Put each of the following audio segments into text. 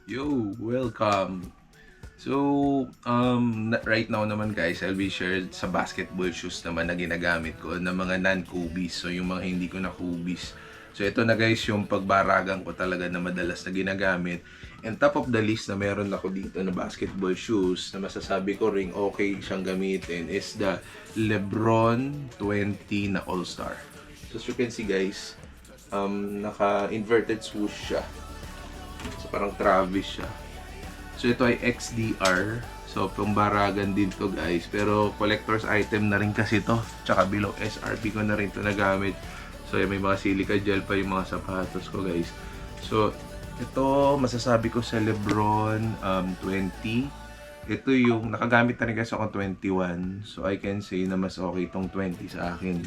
Yo, welcome. So, right now naman guys, I'll be shared sa basketball shoes naman na ginagamit ko na mga non-Kobe's. So, yung mga hindi ko na Kobe's. So, ito na guys yung pagbaragan ko talaga na madalas na ginagamit. And top of the list na meron ako dito na basketball shoes na masasabi ko ring okay siyang gamitin is the LeBron 20 na All-Star. So, as you can see guys, naka-inverted swoosh siya. So, parang Travis siya. So ito ay XDR. So pambaragan din to guys. Pero collector's item na rin kasi to. Tsaka below SRP ko na rin to nagamit. So may mga silica gel pa yung mga sapatos ko guys. So ito masasabi ko sa Lebron 20. Ito yung nakagamit na rin kasi ako 21. So I can say na mas okay itong 20 sa akin.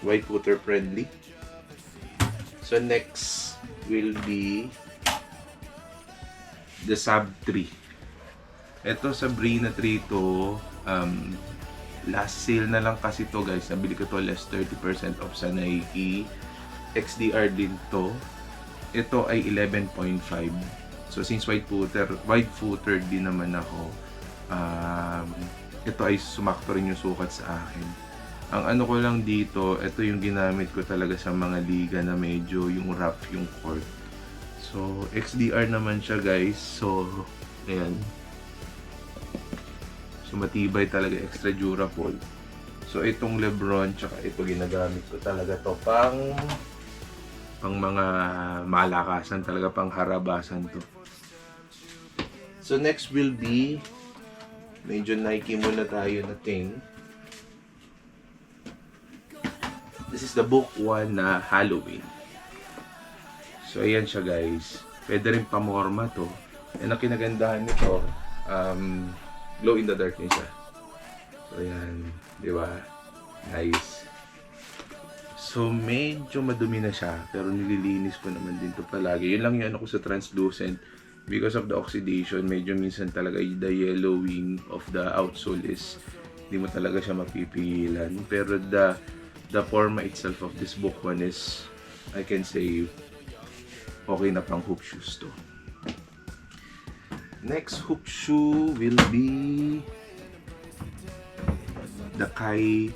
White footer friendly. So next will be the Sub 3. Ito Sabrina 3 to, last sale na lang kasi to guys. Nabili ko to less 30% off sa Nike. XDR din to. Ito ay 11.5. So since wide footer din naman ako, ito ay sumakto rin yung sukat sa akin. Ang ano ko lang dito, ito yung ginamit ko talaga sa mga liga na medyo yung rough yung court. So, XDR naman siya guys. So, ayan. So, matibay talaga. Extra durable. So, itong Lebron, tsaka ito ginagamit ko talaga to pang mga malakasan talaga, pang harabasan to. So, next will be medyo Nike muna tayo na thing. This is the Book 1 na Halloween. So, ayan siya guys. Pwede rin pamorma to. And ang kinagandahan nito, glow in the dark din siya. So, ayan. Di ba? Nice. So, medyo madumi na siya. Pero nililinis ko naman din to palagi. Yun lang yung ano ko sa translucent. Because of the oxidation, medyo minsan talaga the yellowing of the outsole is hindi mo talaga siya mapipigilan. Pero the forma itself of this book one is, I can say, okay na pang hoop shoes to. Next hoop shoe will be the Kai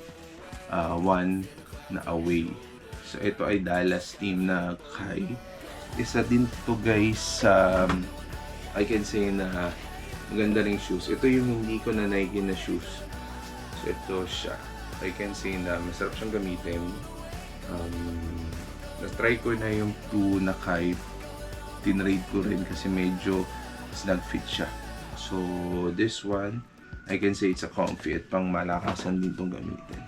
1 na away. So ito ay Dallas team na Kai. Isa din to guys, I can say na maganda ring shoes. Ito yung hindi ko na Nike na shoes. So ito siya. I can say na masarap siyang gamitin. Na-try ko na yung 2 na Kai. Tinrade ko rin kasi medyo snag-fit siya. So, this one, I can say it's a comfy at pang malakasan din itong gamitin.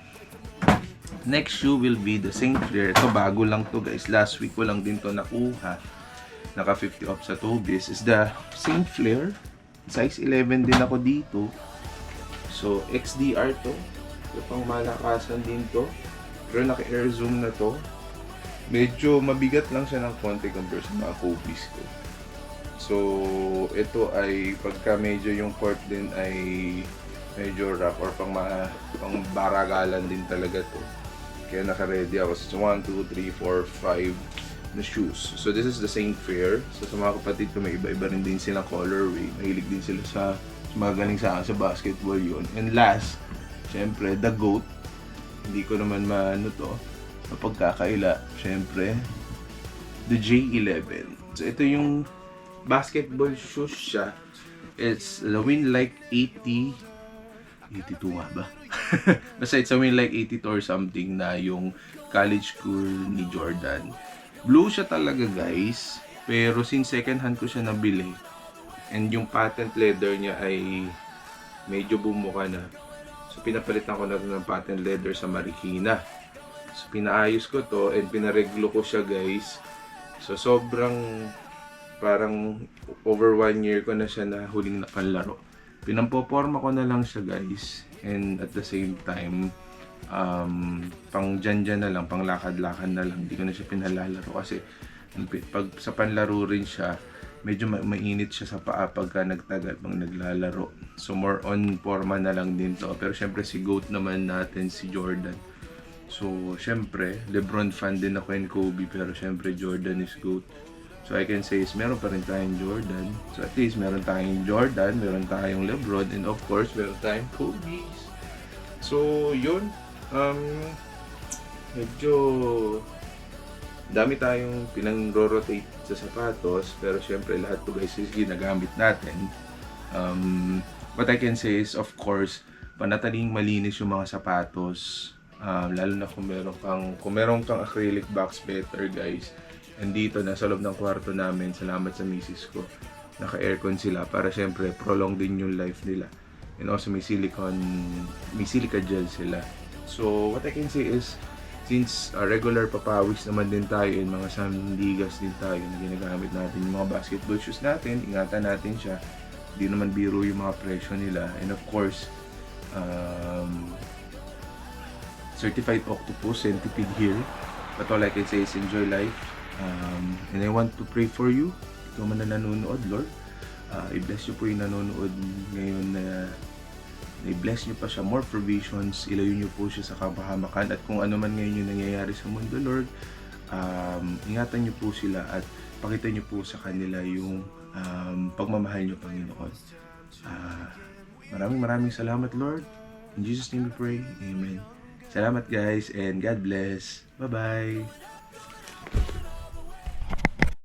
Next shoe will be the Saint Flair. Ito, bago lang to guys. Last week ko lang din to nakuha. Naka 50 off sa Tobies. Is the Saint Flair. Size 11 din ako dito. So, XDR to. Ito pang malakasan din to. Pero naka-air zoom na to. Medyo mabigat lang siya ng konti compare sa mga Kobe's ko. So, ito ay pagka medyo yung court din ay medyo rough or pang baragalan din talaga to. Kaya naka-ready ako sa 1, 2, 3, 4, 5 na shoes. So, this is the Saint Flair. So, sa mga kapatid ko, may iba-iba rin din silang colorway. Mahilig din sila sa magaling sa akin sa basketball yun. And last, syempre, the GOAT. Hindi ko naman maano to. Mapagkakaila, syempre, the J11. So, ito yung basketball shoes siya. It's the Winlike 82 nga ba? Basta it's a Winlike 82 or something na yung college school ni Jordan. Blue siya talaga guys. Pero since second hand ko siya nabili, and yung patent leather niya ay medyo bumuka na. So, pinapalitan ko na rin ng patent leather sa Marikina. So, pinaayos ko to and pinareglo ko siya guys. So, sobrang parang over 1 year ko na siya na huling nakanlaro. Pinampoporma ko na lang siya guys. And at the same time, pang dyan na lang, pang lakad-lakad na lang. Hindi ko na siya pinalalaro kasi pag sa panlaro rin siya, medyo mainit siya sa paa pagka nagtagal pang naglalaro. So more on forma na lang din to. Pero syempre si GOAT naman natin, si Jordan. So, syempre, LeBron fan din ako and Kobe, pero syempre Jordan is GOAT. So I can say is meron pa rin tayong Jordan. So at least meron tayong Jordan, meron tayong LeBron, and of course meron tayong Kobe's. So yun, medyo dami tayong pinang-rotate sa sapatos, pero syempre lahat to guys is ginagamit natin. What I can say is, of course, panataling malinis yung mga sapatos, lalo na kung meron kang acrylic box, better guys. Andito na sa loob ng kwarto namin, salamat sa misis ko, naka-aircon sila para syempre prolong din yung life nila. And also may silica gel sila. So what I can say is, since regular papawis naman din tayo, and mga sandigas din tayo na ginagamit natin yung mga basketball shoes natin, ingatan natin siya. Hindi naman biro yung mga presyo nila. And of course, certified octopus, centipede here. But all I can say is enjoy life. And I want to pray for you. Ikaw man na nanonood, Lord. I-bless nyo po yung nanonood ngayon na i-bless nyo pa siya, more provisions, ilayo nyo po siya sa kapahamakan, at kung ano man ngayon yung nangyayari sa mundo, Lord, ingatan nyo po sila at pakita nyo po sa kanila yung pagmamahal nyo, Panginoon. Maraming salamat, Lord. In Jesus' name we pray. Amen. Salamat guys, and God bless. Bye-bye.